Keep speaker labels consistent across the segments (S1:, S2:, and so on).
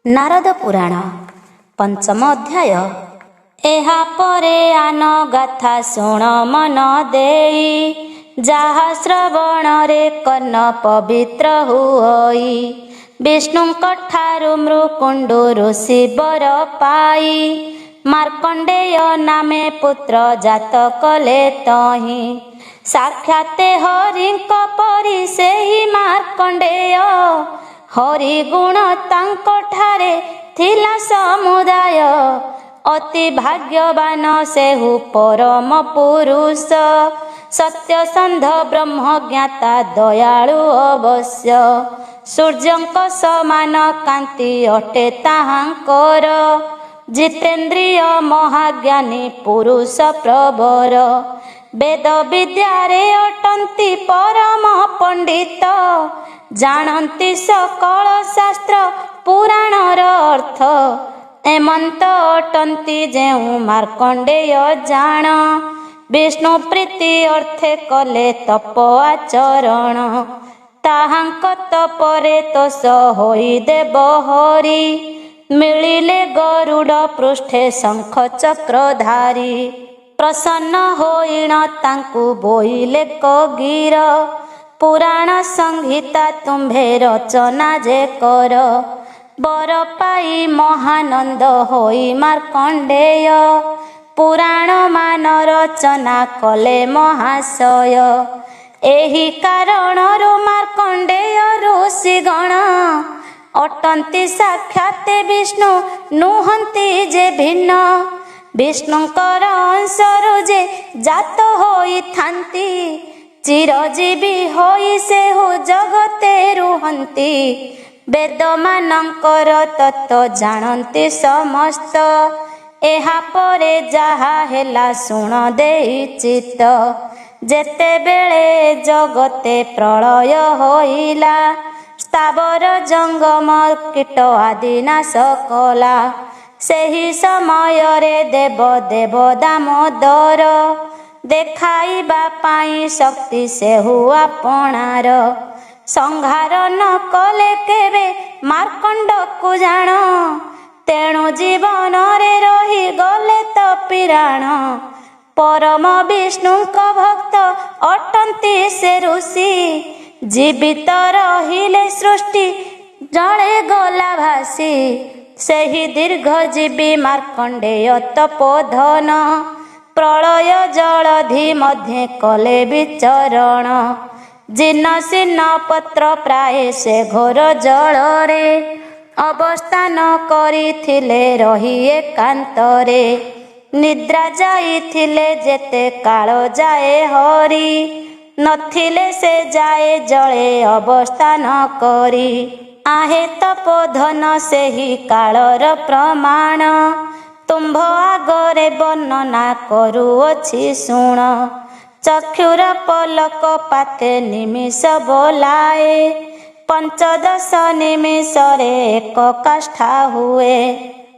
S1: ନାରଦ ପୁରାଣ ପଞ୍ଚମ ଅଧ୍ୟାୟ। ଏହା ପରେ ଆନ ଗାଥା ଶୁଣ ମନ ଦେଇ, ଯାହା ଶ୍ରବଣରେ କର୍ଣ୍ଣ ପବିତ୍ର ହୁଅଇ। ବିଷ୍ଣୁଙ୍କ ଠାରୁ ମୃକୁଣ୍ଡୁ ଋଷି ବର ପାଇ, ମାର୍କଣ୍ଡେୟ ନାମେ ପୁତ୍ର ଜାତ କଲେ ତହିଁ। ସାକ୍ଷାତେ ହରିଙ୍କ ପରି ସେହି ମାର୍କଣ୍ଡେୟ, ହରି ଗୁଣ ତାଙ୍କ ଠାରେ ଥିଲା ସମୁଦାୟ। ଅତି ଭାଗ୍ୟବାନ ସେହୁ ପରମ ପୁରୁଷ, ସତ୍ୟସନ୍ଧ ବ୍ରହ୍ମଜ୍ଞାତା ଦୟାଳୁ ଅବଶ୍ୟ। ସୂର୍ଯ୍ୟଙ୍କ ସମାନ କାନ୍ତି ଅଟେ ତାହାଙ୍କର, ଜିତେନ୍ଦ୍ରିୟ ମହାଜ୍ଞାନୀ ପୁରୁଷ ପ୍ରବର। ବେଦ ବିଦ୍ୟାରେ ଅଟନ୍ତି ପରମ ପଣ୍ଡିତ, ଜାଣନ୍ତି ସକଳ ଶାସ୍ତ୍ର ପୁରାଣର ଅର୍ଥ। ଏମନ୍ତ ଅଟନ୍ତି ଯେଉଁ ମାର୍କଣ୍ଡେୟ ଜାଣ, ବିଷ୍ଣୁ ପ୍ରୀତି ଅର୍ଥେ କଲେ ତପ ଆଚରଣ। ତାହାଙ୍କ ତପରେ ତୋଷ ହୋଇ ଦେବ ହରି, ମିଳିଲେ ଗରୁଡ଼ ପୃଷ୍ଠେ ଶଙ୍ଖ ଚକ୍ରଧାରୀ। ପ୍ରସନ୍ନ ହୋଇଣ ତାଙ୍କୁ ବୋଇଲେ କଗିର, ପୁରାଣ ସଂହିତା ତୁମ୍ଭେ ରଚନା ଯେ କର। ବର ପାଇ ମହାନନ୍ଦ ହୋଇ ମାର୍କଣ୍ଡେୟ, ପୁରାଣ ମାନ ରଚନା କଲେ ମହାଶୟ। ଏହି କାରଣରୁ ମାର୍କଣ୍ଡେୟ ଋଷିଗଣ, ଅଟନ୍ତି ସାକ୍ଷାତେ ବିଷ୍ଣୁ ନୁହନ୍ତି ଯେ ଭିନ୍ନ। ବିଷ୍ଣୁଙ୍କର ଅଂଶରୁ ଯେ ଜାତ ହୋଇଥାନ୍ତି, ଚିରଜୀବୀ ହୋଇ ସେହୁ ଜଗତେ ରୁହନ୍ତି। ବେଦମାନଙ୍କର ତତ୍ତ୍ୱ ଜାଣନ୍ତି ସମସ୍ତ, ଏହା ପରେ ଯାହା ହେଲା ଶୁଣ ଦେଇ ଚିତ୍ତ। ଯେତେବେଳେ ଜଗତେ ପ୍ରଳୟ ହୋଇଲା, ସ୍ଥାବର ଜଙ୍ଗମ କୀଟ ଆଦି ନାଶ କଲା। ସେହି ସମୟରେ ଦେବ ଦେବ ଦାମୋଦର, ଦେଖାଇବା ପାଇଁ ଶକ୍ତି ସେହୁ ଆପଣାର। ସଂହାର ନ କଲେ କେବେ ମାର୍କଣ୍ଡକୁ ଜାଣ, ତେଣୁ ଜୀବନରେ ରହିଗଲେ ତ ପିରାଣ। ପରମ ବିଷ୍ଣୁଙ୍କ ଭକ୍ତ ଅଟନ୍ତି ସେ ଋଷି, ଜୀବିତ ରହିଲେ ସୃଷ୍ଟି ଜଳେ ଗଲା ଭାସି। ସେହି ଦୀର୍ଘଜୀବୀ ମାର୍କଣ୍ଡେୟ ତପୋଧନ, ପ୍ରଳୟ ଜଳଧି ମଧ୍ୟେ କଲେ ବିଚରଣ। ଜୀର୍ଣ୍ଣ ଶୀର୍ଣ୍ଣ ପତ୍ର ପ୍ରାୟ ସେ ଘୋର ଜଳରେ, ଅବସ୍ଥାନ କରିଥିଲେ ରହି ଏକାନ୍ତରେ। ନିଦ୍ରା ଯାଇଥିଲେ ଯେତେ କାଳ ଯାଏ ହରି, ନଥିଲେ ସେ ଯାଏ ଜଳେ ଅବସ୍ଥାନ କରି। ଆହେ ତପୋଧନ ସେହି କାଳର ପ୍ରମାଣ, ତୁମ୍ଭ ଆଗରେ ବର୍ଣ୍ଣନା କରୁଅଛି ଶୁଣ। ଚକ୍ଷୁର ପଲକ ପାତେ ନିମିଷ ବୋଲାଏ, ପଞ୍ଚଦଶ ନିମିଷରେ ଏକ କାଷ୍ଠା ହୁଏ।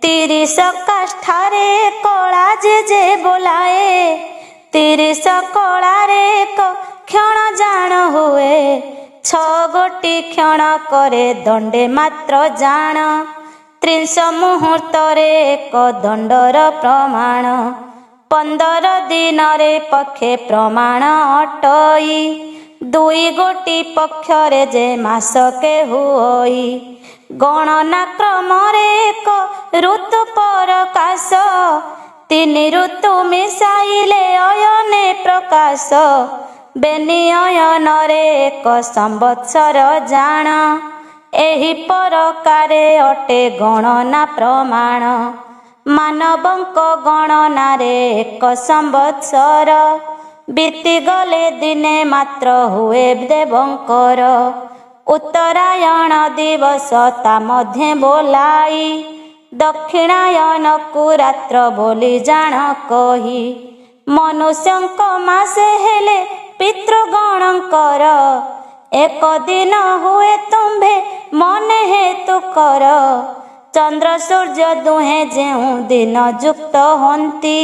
S1: 30 କାଷ୍ଠାରେ କଳା ଯେ ବୋଲାଏ, 30 କଳାରେ ଏକ କ୍ଷଣ ଜାଣ ହୁଏ। 6 ଗୋଟି କ୍ଷଣ କରେ ଦଣ୍ଡେ ମାତ୍ର ଜାଣ, 30 ମୁହୂର୍ତ୍ତରେ ଏକ ଦଣ୍ଡର ପ୍ରମାଣ। 15 ଦିନରେ ପକ୍ଷେ ପ୍ରମାଣ ଅଟଇ, 2 ଗୋଟି ପକ୍ଷରେ ଯେ ମାସକେ ହୁଅଇ। ଗଣନା କ୍ରମରେ ଏକ ଋତୁ ପରକାଶ, 3 ଋତୁ ମିଶାଇଲେ ଅୟନେ ପ୍ରକାଶ। ବେନି ଅୟନରେ ଏକ ସମ୍ବତ୍ସର ଜାଣ, ଏହି ପରକାରେ ଅଟେ ଗଣନା ପ୍ରମାଣ। ମାନବଙ୍କ ଗଣନାରେ ଏକ ସମ୍ବତ୍ସର, ବିତିଗଲେ ଦିନେ ମାତ୍ର ହୁଏ ଦେବଙ୍କର। ଉତ୍ତରାୟଣ ଦିବସ ତା ମଧ୍ୟେ ବୋଲାଇ, ଦକ୍ଷିଣାୟନକୁ ରାତ୍ର ବୋଲି ଜାଣ କହି। ମନୁଷ୍ୟଙ୍କ ମାସେ ହେଲେ ପିତୃଗଣଙ୍କର, ଏକ ଦିନ ହୁଏ ତୁମ୍ଭେ ମନେ ହେତୁ କର। ଚନ୍ଦ୍ର ସୂର୍ଯ୍ୟ ଦୁହେଁ ଯେଉଁ ଦିନ ଯୁକ୍ତ ହୁଅନ୍ତି,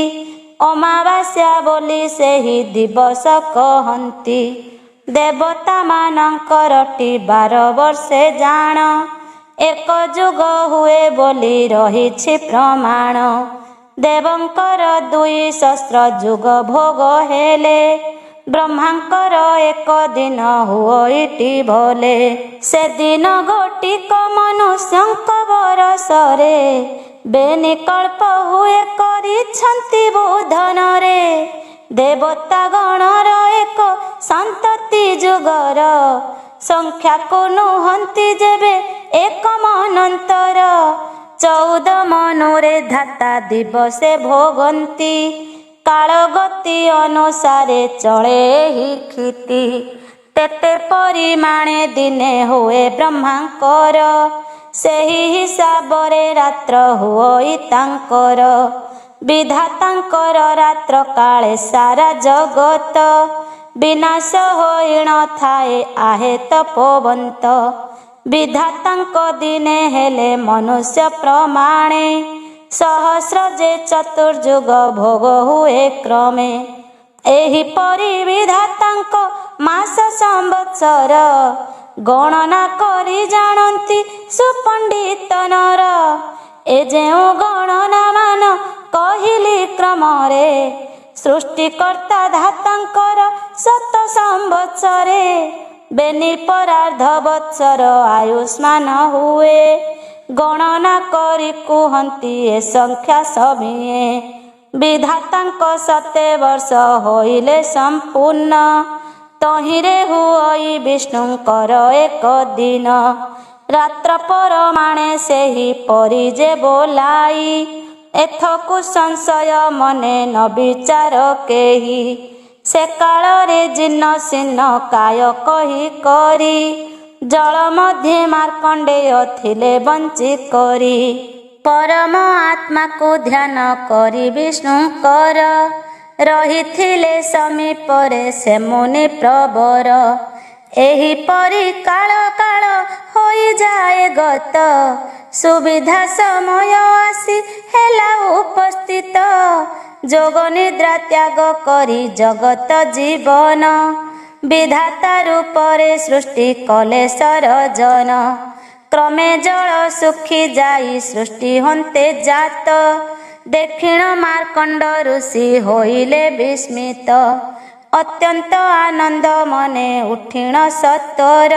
S1: ଅମାବାସ୍ୟା ବୋଲି ସେହି ଦିବସ କହନ୍ତି। ଦେବତା ମାନଙ୍କର 12 ବର୍ଷେ ଜାଣ, ଏକ ଯୁଗ ହୁଏ ବୋଲି ରହିଛି ପ୍ରମାଣ। ଦେବଙ୍କର 2,000 ଯୁଗ ଭୋଗ ହେଲେ ବ୍ରହ୍ମାଙ୍କର ଏକ ଦିନ ହୁଅଇଟି ଭଲେ। ସେଦିନ ଗୋଟିକ ମନୁଷ୍ୟଙ୍କ ବରଷରେ ବେନିକଳ୍ପ ହୁଏ କରିଛନ୍ତି ବୋଧନରେ। ଦେବତା ଗଣର ଏକ ସନ୍ତତି ଯୁଗର ସଂଖ୍ୟାକୁ ନୁହନ୍ତି ଯେବେ ଏକ ମନନ୍ତର। 14 ମନୁରେ ଧାତା ଦିବସେ ଭୋଗନ୍ତି କାଳଗତି ଅନୁସାରେ ଚଳେ ଏହି କ୍ଷିତି। ତେତେ ପରିମାଣେ ଦିନେ ହୁଏ ବ୍ରହ୍ମାଙ୍କର ସେହି ହିସାବରେ ରାତ୍ର ହୁଅଇ ତାଙ୍କର। ବିଧାତାଙ୍କର ରାତ୍ର କାଳେ ସାରା ଜଗତ ବିନାଶ ହୋଇ ନଥାଏ ଆହେ ତପୋବନ୍ତ। ବିଧାତାଙ୍କ ଦିନେ ହେଲେ ମନୁଷ୍ୟ ପ୍ରମାଣେ ସହସ୍ର ଯେ ଚତୁର୍ଯୁଗ ଭୋଗ ହୁଏ କ୍ରମେ। ଏହିପରି ବିଧାତାଙ୍କ ମାସ ସମ୍ବତ୍ସର ଗଣନା କରି ଜାଣନ୍ତି ସୁପଣ୍ଡିତ ନର। ଏ ଯେଉଁ ଗଣନା ମାନ କହିଲି କ୍ରମରେ ସୃଷ୍ଟିକର୍ତ୍ତା ଧାତାଙ୍କର 7 ସମ୍ବତ୍ସରେ ବେନିପରାର୍ଧ ବତ୍ସର ଆୟୁଷ୍ମାନ ହୁଏ। ଗଣନା କରି କୁହନ୍ତି ଏ ସଂଖ୍ୟା ସଭିଏ। ବିଧାତାଙ୍କ 7 ବର୍ଷ ହୋଇଲେ ସମ୍ପୂର୍ଣ୍ଣ ତହିଁରେ ହୁଅଇ ବିଷ୍ଣୁଙ୍କର ଏକ ଦିନ। ରାତ୍ର ପରମାଣେ ସେହି ପରି ଯେ ବୋଲାଇ ଏଥକୁ ସଂଶୟ ମନେ ନ ବିଚାର କେହି। ସେ କାଳରେ ଜିନ ସିନ କାୟ କହି କରି ଜଳ ମଧ୍ୟେ ମାର୍କଣ୍ଡେୟ ଥିଲେ ବଞ୍ଚି କରି। ପରମ ଆତ୍ମାକୁ ଧ୍ୟାନ କରି ବିଷ୍ଣୁଙ୍କର ରହିଥିଲେ ସମୀପରେ ସେ ମୁନି ପ୍ରବର। ଏହିପରି କାଳ କାଳ ହୋଇଯାଏ ଗତ ସୁବିଧା ସମୟ ଆସି ହେଲା ଉପସ୍ଥିତ। ଯୋଗ ନିଦ୍ରା ତ୍ୟାଗ କରି ଜଗତ ଜୀବନ ବିଧାତା ରୂପରେ ସୃଷ୍ଟି କଲେ ସରଜନ। କ୍ରମେ ଜଳ ଶୁଖି ଯାଇ ସୃଷ୍ଟି ହନ୍ତେ ଜାତ ଦକ୍ଷିଣ ମାର୍କଣ୍ଡ ଋଷି ହୋଇଲେ ବିସ୍ମିତ। ଅତ୍ୟନ୍ତ ଆନନ୍ଦ ମନେ ଉଠିଣ ସତ୍ୱର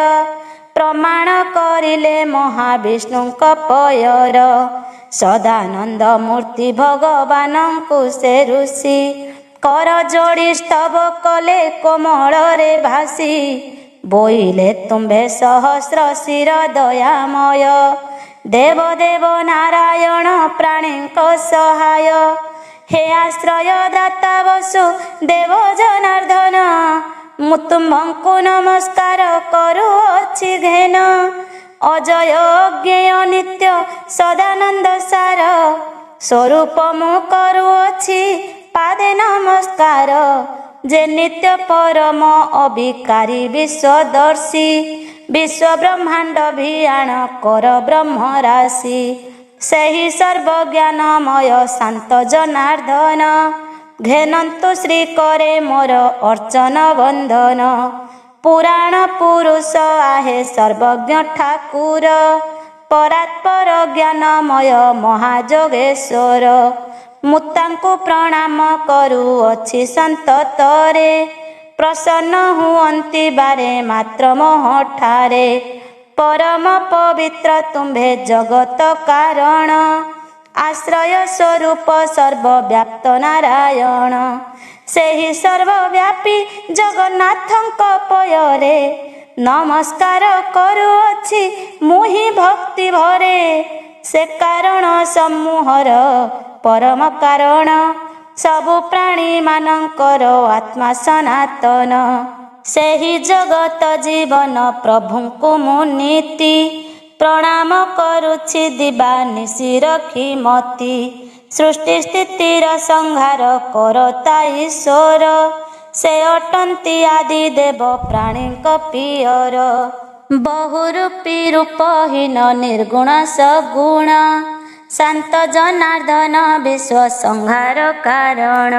S1: ପ୍ରମାଣ କରିଲେ ମହାବିଷ୍ଣୁଙ୍କ ପୟର। ସଦାନନ୍ଦ ମୂର୍ତ୍ତି ଭଗବାନଙ୍କୁ ସେ ଋଷି କର ଯୋଡ଼ି ସ୍ତବ କଲେ କୋମଳରେ ଭାସି। ବୋଇଲେ ତୁମ୍ଭେ ସହସ୍ର ଶିର ଦୟାମୟ ଦେବ ଦେବ ନାରାୟଣ ପ୍ରାଣୀଙ୍କ ସହାୟ। ହେ ଆଶ୍ରୟ ଦାତା ବସୁ ଦେବ ଜନାର୍ଦ୍ଦନ ମୁଁ ତୁମ୍ଭଙ୍କୁ ନମସ୍କାର କରୁଅଛି ଘେନ। ଅଜୟ ଅଜ୍ଞେୟ ନିତ୍ୟ ସଦାନନ୍ଦ ସାର ସ୍ୱରୂପ ମୁଁ କରୁଅଛି ପାଦେ ନମସ୍କାର। ଯେ ନିତ୍ୟ ପରମ ଅବିକାରୀ ବିଶ୍ୱଦର୍ଶୀ ବିଶ୍ୱ ବ୍ରହ୍ମାଣ୍ଡ ଭିଆଣ କର ବ୍ରହ୍ମରାଶି। ସେହି ସର୍ବଜ୍ଞାନମୟ ଶାନ୍ତ ଜନାର୍ଦ୍ଦନ ଘେନନ୍ତୁ ଶ୍ରୀ କରେ ମୋର ଅର୍ଚ୍ଚନ ବନ୍ଦନ। ପୁରାଣ ପୁରୁଷ ଆହେ ସର୍ବଜ୍ଞ ଠାକୁର ପରାତ୍ପର ଜ୍ଞାନମୟ ମହାଯୋଗେଶ୍ୱର। ମୁଁ ତାଙ୍କୁ ପ୍ରଣାମ କରୁଅଛି ସନ୍ତତରେ ପ୍ରସନ୍ନ ହୁଅନ୍ତି ବାରେ ମାତ୍ର ମୋହଠାରେ। ପରମ ପବିତ୍ର ତୁମ୍ଭେ ଜଗତ କାରଣ ଆଶ୍ରୟ ସ୍ୱରୂପ ସର୍ବବ୍ୟାପ୍ତ ନାରାୟଣ। ସେହି ସର୍ବବ୍ୟାପୀ ଜଗନ୍ନାଥଙ୍କ ପୟରେ ନମସ୍କାର କରୁଅଛି ମୁହିଁ ଭକ୍ତି ଭରେ। ସେ କାରଣ ସମୂହର ପରମ କାରଣ ସବୁ ପ୍ରାଣୀ ମାନଙ୍କର ଆତ୍ମା ସନାତନ। ସେହି ଜଗତ ଜୀବନ ପ୍ରଭୁଙ୍କୁ ମୁଁ ନୀତି ପ୍ରଣାମ କରୁଛି ଦିବାନିଶି ରଖି ମତି। ସୃଷ୍ଟି ସ୍ଥିତିର ସଂହାର କରତା ଈଶ୍ୱର ସେ ଅଟନ୍ତି ଆଦି ଦେବ ପ୍ରାଣୀଙ୍କ ପିୟର। ବହୁରୂପୀ ରୂପହୀନ ନିର୍ଗୁଣ ସଗୁଣ ଶାନ୍ତ ଜନାର୍ଦ୍ଦନ ବିଶ୍ୱ ସଂହାର କାରଣ।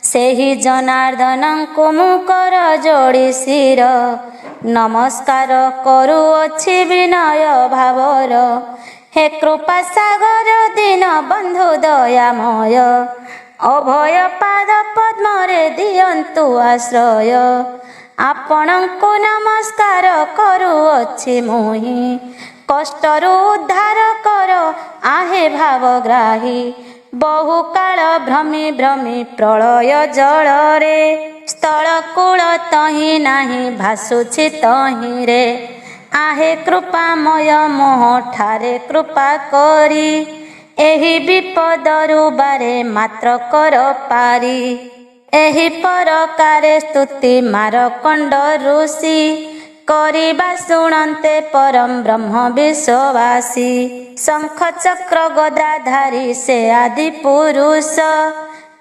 S1: ସେହି ଜନାର୍ଦ୍ଦନଙ୍କୁ ମୁଁ କର ଯୋଡ଼ି ଶିର ନମସ୍କାର କରୁଅଛି ବିନୟ ଭାବର। ହେ କୃପା ସାଗର ଦୀନ ବନ୍ଧୁ ଦୟାମୟ, ଅଭୟ ପାଦ ପଦ୍ମରେ ଦିଅନ୍ତୁ ଆଶ୍ରୟ। ଆପଣଙ୍କୁ ନମସ୍କାର କରୁଅଛି ମୁହିଁ, କଷ୍ଟରୁ ଉଦ୍ଧାର କର ଆହେ ଭାବଗ୍ରାହୀ। ବହୁ କାଳ ଭ୍ରମି ଭ୍ରମି ପ୍ରଳୟ ଜଳରେ, ସ୍ଥଳ କୂଳ ତହିଁ ନାହିଁ ଭାସୁଛି ତହିଁରେ। ଆହେ କୃପାମୟ ମୋହ ଠାରେ କୃପା କରି, ଏହି ବିପଦରୁ ବାରେ ମାତ୍ର କର ପାରି। ଏହି ପ୍ରକାରେ ସ୍ତୁତି ମାରକଣ୍ଡ ଋଷି, କରିବା ଶୁଣନ୍ତେ ପରମ ବ୍ରହ୍ମ ବିଶ୍ୱବାସୀ। ଶଙ୍ଖ ଚକ୍ର ଗଦାଧାରୀ ସେ ଆଦି ପୁରୁଷ,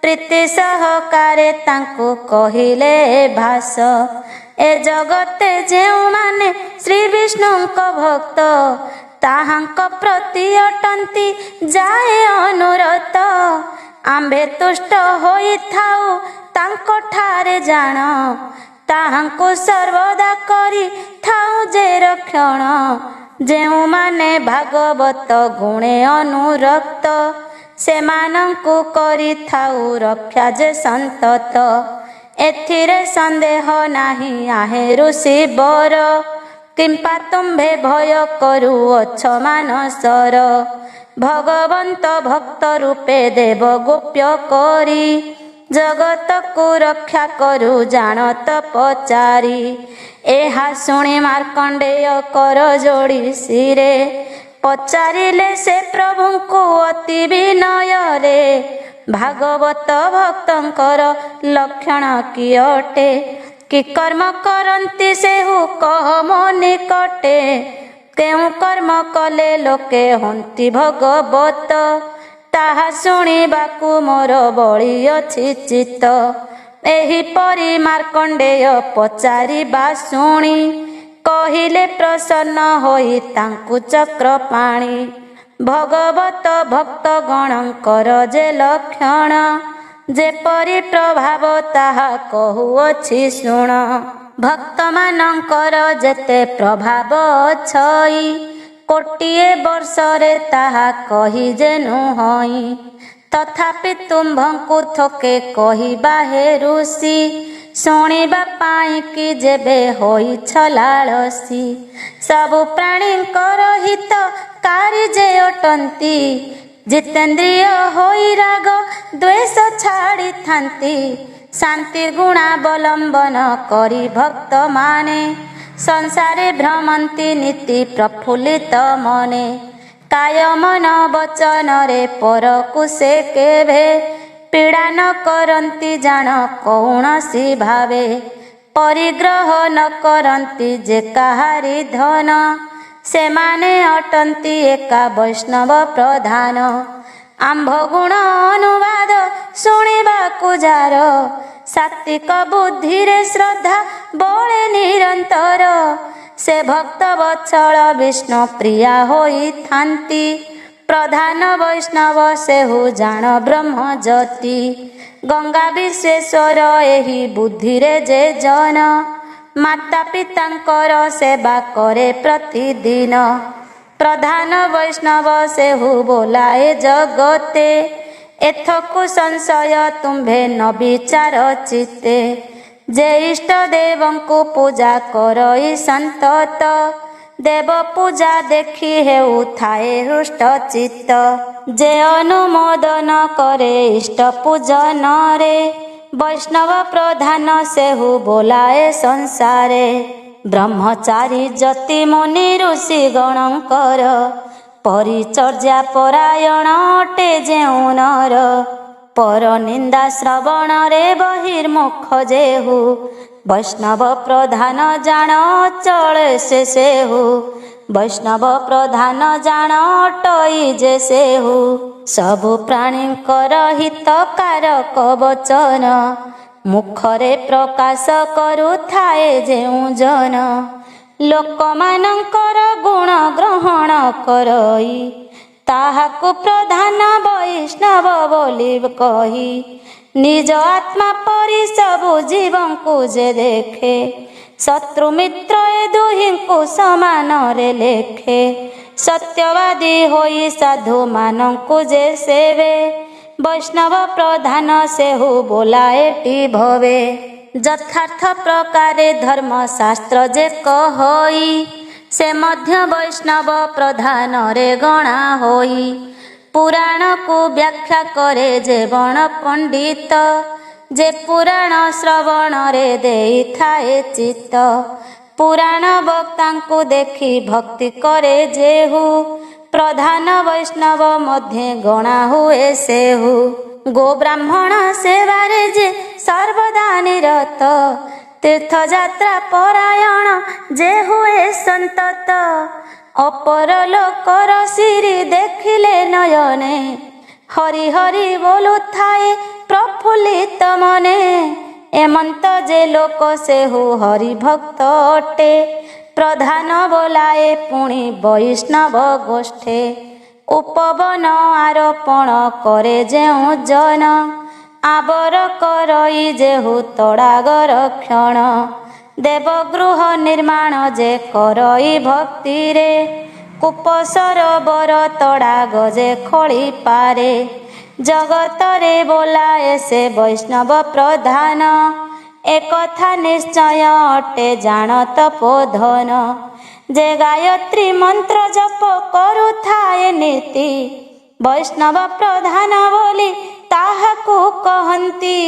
S1: ପ୍ରୀତି ସହକାରେ ତାଙ୍କୁ କହିଲେ ଭାଷ। ଏ ଜଗତେ ଯେଉଁମାନେ ଶ୍ରୀ ବିଷ୍ଣୁଙ୍କ ଭକ୍ତ, ତାହାଙ୍କ ପ୍ରତି ଅଟନ୍ତି ଯାଏ ଅନୁରତ। ଆମ୍ଭେ ତୁଷ୍ଟ ହୋଇଥାଉ ତାଙ୍କ ଠାରେ ଜାଣ, ତାହାଙ୍କୁ ସର୍ବଦା କରି ଥାଉ ଯେ ରକ୍ଷଣ। ଯେଉଁମାନେ ଭାଗବତ ଗୁଣେ ଅନୁରକ୍ତ, ସେମାନଙ୍କୁ କରିଥାଉ ରକ୍ଷା ଯେ ସନ୍ତତ। ଏଥିରେ ସନ୍ଦେହ ନାହିଁ ଆହେ ଋଷି ବର, କିମ୍ପା ତୁମ୍ଭେ ଭୟ କରୁଅଛ ମାନସର। ଭଗବନ୍ତ ଭକ୍ତ ରୂପେ ଦେବ ଗୋପ୍ୟ କରି, ଜଗତକୁ ରକ୍ଷା କରୁ ଜାଣତ ପଚାରି। ଏହା ଶୁଣି ମାର୍କଣ୍ଡେୟ କର ଯୋଡ଼ି ଶିରେ, ପଚାରିଲେ ସେ ପ୍ରଭୁଙ୍କୁ ଅତି ବିନୟରେ। ଭାଗବତ ଭକ୍ତଙ୍କର ଲକ୍ଷଣ କି ଅଟେ, କି କର୍ମ କରନ୍ତି ସେହୁ କହ ମୋ ନିକଟେ। କେଉଁ କର୍ମ କଲେ ଲୋକେ ହନ୍ତି ଭଗବତ, ତାହା ଶୁଣିବାକୁ ମୋର ବଳି ଅଛି ଚିତ୍ତ। ଏହିପରି ମାର୍କଣ୍ଡେୟ ପଚାରିବା ଶୁଣି, କହିଲେ ପ୍ରସନ୍ନ ହୋଇ ତାଙ୍କୁ ଚକ୍ରପାଣି। ଭଗବତ ଭକ୍ତ ଗଣଙ୍କର ଯେ ଲକ୍ଷଣ, ଯେପରି ପ୍ରଭାବ ତାହା କହୁଅଛି ଶୁଣ। ଭକ୍ତମାନଙ୍କର ଯେତେ ପ୍ରଭାବ ଅଛଇ, କୋଟିଏ ବର୍ଷରେ ତାହା କହି ଯେ ନୁହଁ। ତଥାପି ତୁମ୍ଭଙ୍କୁ ଥୋକେ କହିବା ହେ ଋଷି, ଶୁଣିବା ପାଇଁ କି ଯେବେ ହୋଇଛ ଲାଳସୀ। ସବୁ ପ୍ରାଣୀଙ୍କର ହିତକାରୀ ଯେ ଅଟନ୍ତି, ଜିତେନ୍ଦ୍ରିୟ ହୋଇ ରାଗ ଦ୍ୱେଷ ଛାଡ଼ିଥାନ୍ତି। ଶାନ୍ତି ଗୁଣାବଲମ୍ବନ କରି ଭକ୍ତମାନେ, ସଂସାରେ ଭ୍ରମନ୍ତି ନୀତି ପ୍ରଫୁଲ୍ଲିତ ମନେ। କାୟ ମନ ବଚନରେ ପରକୁ ସେ କେଭେ, ପୀଡ଼ା ନ କରନ୍ତି ଜାଣ କୌଣସି ଭାବେ। ପରିଗ୍ରହ ନ କରନ୍ତି ଯେ କାହାରି ଧନ, ସେମାନେ ଅଟନ୍ତି ଏକା ବୈଷ୍ଣବ ପ୍ରଧାନ। ଆମ୍ଭ ଗୁଣ ଅନୁବାଦ ଶୁଣିବାକୁ ଯାର, ସାତ୍ତ୍ୱିକ ବୁଦ୍ଧିରେ ଶ୍ରଦ୍ଧା ବଳେ ନିରନ୍ତର। ସେ ଭକ୍ତ ବତ୍ସଳ ବିଷ୍ଣୁ ପ୍ରିୟା ହୋଇଥାନ୍ତି, ପ୍ରଧାନ ବୈଷ୍ଣବ ସେହୁ ଜାଣ ବ୍ରହ୍ମ ଜ୍ୟୋତି। ଗଙ୍ଗା ବିଶ୍ଵେଶ୍ୱର ଏହି ବୁଦ୍ଧିରେ ଯେ ଜନ, ମାତା ପିତାଙ୍କର ସେବା କରେ ପ୍ରତିଦିନ। ପ୍ରଧାନ ବୈଷ୍ଣବ ସେହୁ ବୋଲାଏ ଜଗତେ, ଏଥକୁ ସଂଶୟ ତୁମ୍ଭେ ନ ବିଚାର ଚିତ୍ତେ। ଯେ ଇଷ୍ଟ ଦେବଙ୍କୁ ପୂଜା କରଇ ସନ୍ତତ, ଦେବ ପୂଜା ଦେଖି ହେଉଥାଏ ହୃଷ୍ଟ ଚିତ୍ତ। ଯେ ଅନୁମୋଦନ କରେ ଇଷ୍ଟ ପୂଜନରେ, ବୈଷ୍ଣବ ପ୍ରଧାନ ସେହୁ ବୋଲାଏ ସଂସାରେ। ବ୍ରହ୍ମଚାରୀ ଯତି ମୁନି ଋଷି ଗଣଙ୍କର, ପରିଚର୍ଯ୍ୟା ପରାୟଣ ଅଟେ ଯେଉଁ ନର। ପର ନିନ୍ଦା ଶ୍ରବଣରେ ବହିର୍ମୁଖ ଯେହୁ, ବୈଷ୍ଣବ ପ୍ରଧାନ ଜାଣ ଚଳେ ସେ ସେହୁ। ବୈଷ୍ଣବ ପ୍ରଧାନ ଜାଣ ଅଟଇ ଯେ ସେହୁ, ସବୁ ପ୍ରାଣୀଙ୍କର ହିତକାରକ ବଚନ। ମୁଖରେ ପ୍ରକାଶ କରୁଥାଏ ଯେଉଁ ଜନ, ଲୋକମାନଙ୍କର ଗୁଣ ଗ୍ରହଣ କରଇ। ତାହାକୁ ପ୍ରଧାନ ବୈଷ୍ଣବ ବୋଲି କହି, निज आत्मा परि सबु जीवंकु जे देखे शत्रु मित्र ए दुहिंकु समान रे लेखे सत्यवादी होई साधु मानंकु जे सेवे वैष्णव प्रधान सेहु बोलाएटी भवे यथार्थ प्रकारे धर्म शास्त्र जे कहई से मध्य वैष्णव प्रधान रे गणा होई पुराण को व्याख्या करे जे बण पंडित जे पुराण श्रवण रे देई थाए चित्त पुराण वक्ता को देखी भक्ति करे जेहु प्रधान वैष्णव मध्य गणा हुए सेहु गो ब्राह्मण सेवारे जे सर्वदा निरत तीर्थ यात्रा परायण जे हुए संतत अपर लोकर सिरी देखिले नयने हरि हरि बोलु थाए प्रफुल्लित मने एमंत जे लोक सेहु हरि भक्त अटे प्रधान बोलाए पुणी वैष्णव गोष्ठे उपवन आरोपण करे जेउ जन आबर करई जेहु तड़ागर क्षण देवगृह निर्माण जे करई भक्ति रे कूपसर बर तड़ाग जे खोली पारे जगत रे बोलाए से वैष्णव प्रधान एकथा निश्चय अटे जानत पोधन जे गायत्री मंत्र जप करू थाए नीति वैष्णव प्रधान बोली ताहाकू कहंती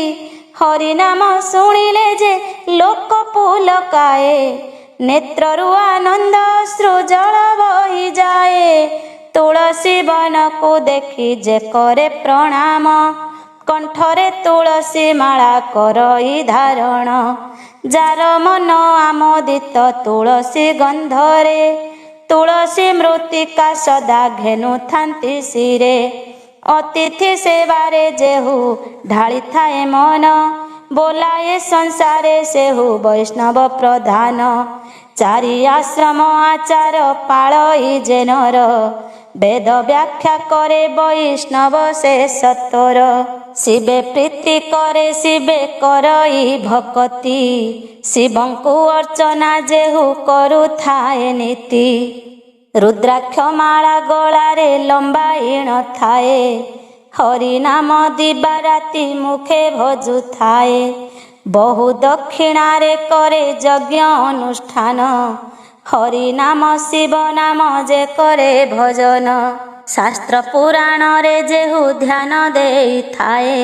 S1: हरि नाम शुणिले जे लोक पुलकाए नेत्ररु आनंद अश्रु जल बही जाए तुलसी वन को देखी जे करे प्रणाम कंठरे तुलसी माला करई धारण जार मन आमोदित तुलसी गंधरे तुलसी मृत्तिका सदा घेनु थांती सिरे अतिथि सेवारे जेहु ढाली थाए मन बोलाए संसारे सेहु वैष्णव प्रधान चारि आश्रम आचार पाळई जेनर वेद व्याख्या करे वैष्णव से सत्वर शिवे प्रीति करे शिवे करई भक्ति शिवंकु अर्चना जेहु करू थाए नीति रुद्राक्ष माला गଳାରେ ଲମ୍ବାଇଣ ଥାଏ हरि नाम दिबा राति मुखे भजु थाए बहु दक्षिणारे करे यज्ञ अनुष्ठान हरि नाम शिव नाम जे करे भजन शास्त्र पुराण रे जेहु ध्यान देई थाए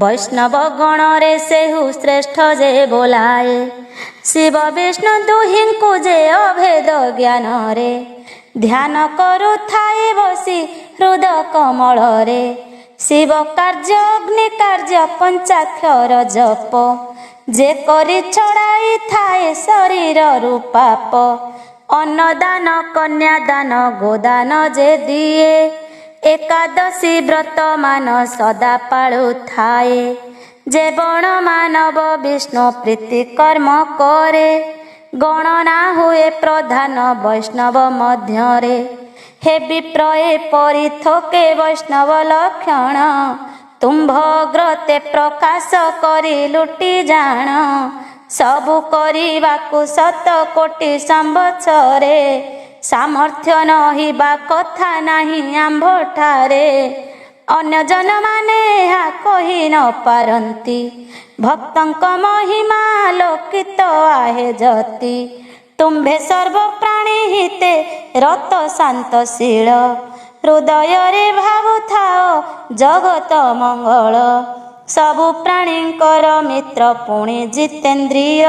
S1: वैष्णव गण रे सेहु श्रेष्ठ जे बोलाए शिव विष्णु दुहिंकु जे अभेद ज्ञान रे ध्यान करू थाए बसी हृद कमल रे शिव कार्य अग्नि कार्य पंचाक्षर जप जे करी छड़ाई थाए शरीर रूपाप अन्नदान कन्यादान गोदान जे दिए एकादशी व्रत मान सदा पाळु थाए जे बण मानव विष्णु प्रीति कर्म करे गणना हुए प्रधान वैष्णव मध्यरे हे विप्रये परिथोके वैष्णव लक्षण तुम्भ अग्रते प्रकाश करी लुटी जाण सबु करिबाकु शत कोटि संवत्सरे सामर्थ्य नहिबा कथा नाही आम्भठारे अन्य जन माने ଏହା कहि न पारंती भक्तंक महिमा लोकित आहे जति तुम्भे सर्व प्राणी हिते रत शांतशील हृदय रे भावुथाओ जगत मंगल सबु प्राणींकर मित्र पुणी जितेन्द्रिय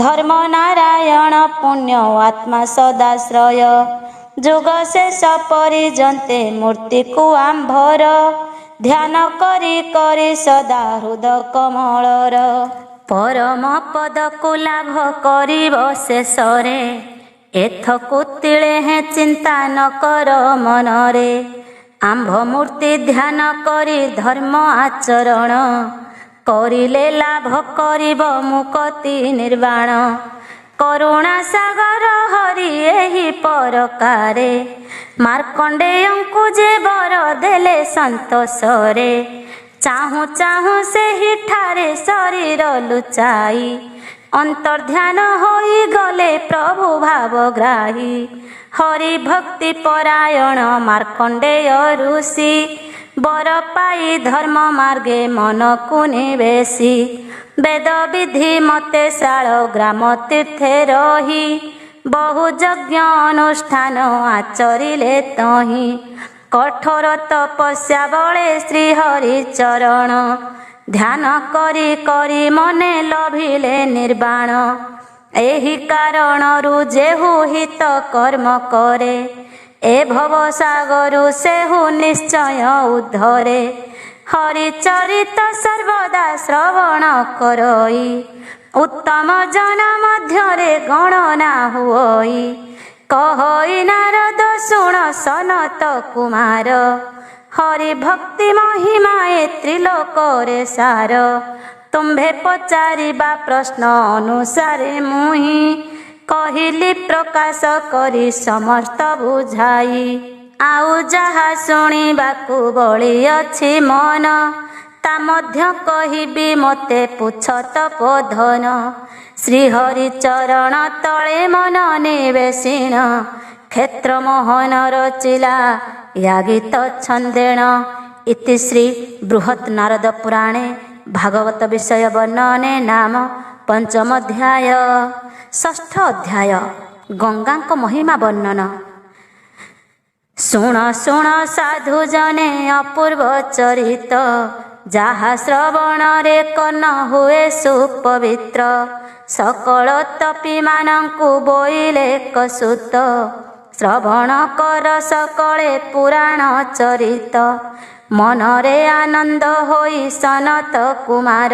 S1: धर्म नारायण पुण्य आत्मा सदाश्रय जुग शेष परिजन्ते मूर्ति को आंभर ध्यान करी करी सदा हृद कमलर परम पद को लाभ करिब शेषरे एथकु तिले हे चिंता न कर मनरे आंभ मूर्ति ध्यान करी धर्म आचरण करिले लाभ करिब मुक्ति निर्वाण करुणा सागर हरि एहि परकारे मार्कंडेयंकु जे बर देले संतोषरे चाहूँ चाहूँ ସେହି ଠାରେ ଶରୀର ଲୁଚାଇ ଅନ୍ତର୍ଧ୍ୟାନ ହୋଇଗଲେ ପ୍ରଭୁ ଭାବଗ୍ରାହୀ। ହରି ଭକ୍ତି ପରାୟଣ ମାର୍କଣ୍ଡେୟ ଋଷି ବର ପାଇ ଧର୍ମ ମାର୍ଗେ ମନକୁ ନିବେଶି। ବେଦ ବିଧି ମତେ ଶାଳ ଗ୍ରାମ ତୀର୍ଥେ ରହି ବହୁ ଯଜ୍ଞ ଅନୁଷ୍ଠାନ ଆଚରିଲେ ତହିଁ। କଠୋର ତପସ୍ୟା ବଳେ ଶ୍ରୀହରି ଚରଣ ଧ୍ୟାନ କରି କରି ମନେ ଲଭିଲେ ନିର୍ବାଣ। ଏହି କାରଣରୁ ଯେହୁ ହିତ କର୍ମ କରେ ଏ ଭବ ସାଗରୁ ସେହୁ ନିଶ୍ଚୟ ଉଦ୍ଧରେ। ହରିଚରିତ ସର୍ବଦା ଶ୍ରବଣ କରଇ ଉତ୍ତମ ଜନ ମଧ୍ୟରେ ଗଣନା ହୁଅଇ। କହଇ ନାରଦ ଶୁଣ ସନତ କୁମାର ହରି ଭକ୍ତି ମହିମା ଏ ତ୍ରିଲୋକରେ ସାର। ତୁମ୍ଭେ ପଚାରିବା ପ୍ରଶ୍ନ ଅନୁସାରେ ମୁହିଁ କହିଲି ପ୍ରକାଶ କରି ସମସ୍ତ ବୁଝାଇ। ଆଉ ଯାହା ଶୁଣିବାକୁ ବଳି ଅଛି ମନ ତା ମଧ୍ୟ କହିବି ମୋତେ ପୁଛ ତପୋଧନ। ଶ୍ରୀହରି ଚରଣ ତଳେ ମନ ନିବେଶିଣ କ୍ଷେତ୍ର ମୋହନ ରଚିଲା ୟା ଗୀତ ଛନ୍ଦେଣ। ଇତି ଶ୍ରୀ ବୃହତ୍ ନାରଦ ପୁରାଣେ ଭାଗବତ ବିଷୟ ବର୍ଣ୍ଣନେ ନାମ ପଞ୍ଚମ ଅଧ୍ୟାୟ। ଷଷ୍ଠ ଅଧ୍ୟାୟ ଗଙ୍ଗାଙ୍କ ମହିମା ବର୍ଣ୍ଣନ। ଶୁଣ ଶୁଣ ସାଧୁ ଜନେ ଅପୂର୍ବ ଚରିତ ଯାହା ଶ୍ରବଣରେ କର୍ଣ୍ଣ ହୁଏ ସୁପବିତ୍ର। ସକଳ ତପୀମାନଙ୍କୁ ବୋଇଲେ କସୁତ ଶ୍ରବଣ କର ସକଳେ ପୁରାଣ ଚରିତ। ମନରେ ଆନନ୍ଦ ହୋଇ ସନତ କୁମାର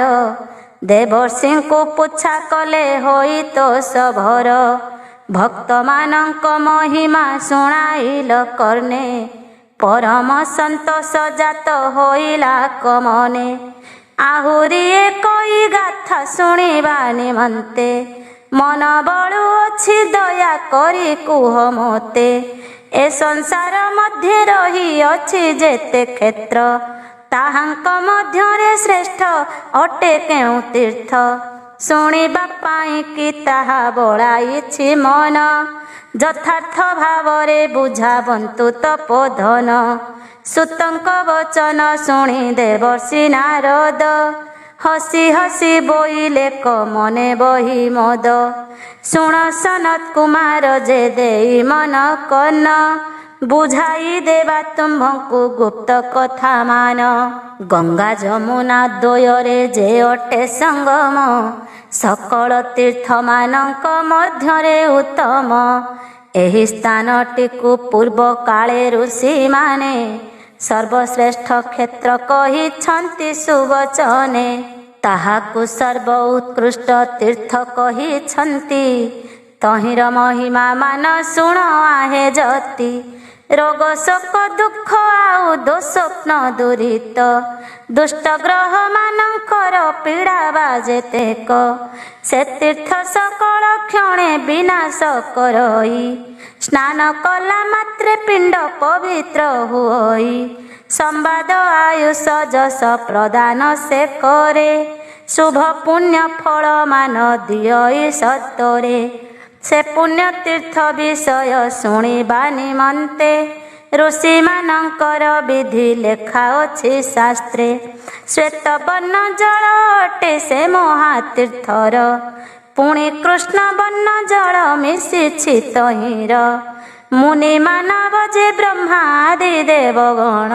S1: ଦେବର୍ଷିଙ୍କୁ ପୁଚ୍ଛା କଲେ ହୋଇ ତ ସଭର। ଭକ୍ତମାନଙ୍କ ମହିମା ଶୁଣାଇଲ କର୍ଣ୍ଣେ ପରମ ସନ୍ତୋଷ ଜାତ ହୋଇଲା କମନେ। ଆହୁରି ଏକଇ ଗାଥା ଶୁଣିବା ନିମନ୍ତେ ମନ ବଳୁ ଅଛି ଦୟା କରି କୁହ ମୋତେ। ଏ ସଂସାର ମଧ୍ୟରେ ରହିଅଛି ଯେତେ କ୍ଷେତ୍ର ତାହାଙ୍କ ମଧ୍ୟରେ ଶ୍ରେଷ୍ଠ ଅଟେ କେଉଁ ତୀର୍ଥ। ଶୁଣିବା ପାଇଁ କି ତାହା ବଳାଇଛି ମନ ଯଥାର୍ଥ ଭାବରେ ବୁଝାବନ୍ତୁ ତପୋଧନ। ସୁତଙ୍କ ବଚନ ଶୁଣି ଦେବର୍ଷି ନାରଦ ହସି ହସି ବୋଇଲେ କମନେ ବହି ମଦ। ଶୁଣ ସନତ କୁମାର ଯେ ଦେଇ ମନ କର୍ଣ୍ଣ ବୁଝାଇ ଦେବା ତୁମ୍ଭଙ୍କୁ ଗୁପ୍ତ କଥା ମାନ। ଗଙ୍ଗା ଯମୁନା ଦ୍ୱୟରେ ଯେ ଅଟେ ସଙ୍ଗମ ସକଳ ତୀର୍ଥମାନଙ୍କ ମଧ୍ୟରେ ଉତ୍ତମ। ଏହି ସ୍ଥାନଟିକୁ ପୂର୍ବ କାଳେ ଋଷିମାନେ ସର୍ବଶ୍ରେଷ୍ଠ କ୍ଷେତ୍ର କହିଛନ୍ତି ସୁବଚନେ। ତାହାକୁ ସର୍ବ ଉତ୍କୃଷ୍ଟ ତୀର୍ଥ କହିଛନ୍ତି ତହିଁର ମହିମା ମାନ ଶୁଣ ଆହେ ଯତି। ରୋଗ ଶୋକ ଦୁଃଖ ଆଉ ଦୁଃସ୍ୱପ୍ନ ଦୂରିତ ଦୁଷ୍ଟ ଗ୍ରହ ମାନଙ୍କର ପୀଡ଼ା ବା ଯେତେକ ସେ ତୀର୍ଥ ସକଳ କ୍ଷଣେ ବିନାଶ କରଇ। ସ୍ନାନ କଲା ମାତ୍ରେ ପିଣ୍ଡ ପବିତ୍ର ହୁଅଇ। ସମ୍ବାଦ ଆୟୁଷ ଯଶ ପ୍ରଦାନ ସେ କରେ ଶୁଭ ପୁଣ୍ୟ ଫଳ ମାନ ଦିଅଇ ସତରେ। ସେ ପୁଣ୍ୟ ତୀର୍ଥ ବିଷୟ ଶୁଣିବା ନିମନ୍ତେ ଋଷିମାନଙ୍କର ବିଧି ଲେଖା ଅଛି ଶାସ୍ତ୍ରେ। ଶ୍ଵେତ ବର୍ଣ୍ଣ ଜଳ ଅଟେ ସେ ମହାତୀର୍ଥର ପୁଣି କୃଷ୍ଣ ବର୍ଣ୍ଣ ଜଳ ମିଶିଛି ତହିଁର। ମୁନି ମାନବ ଯେ ବ୍ରହ୍ମା ଆଦି ଦେବଗଣ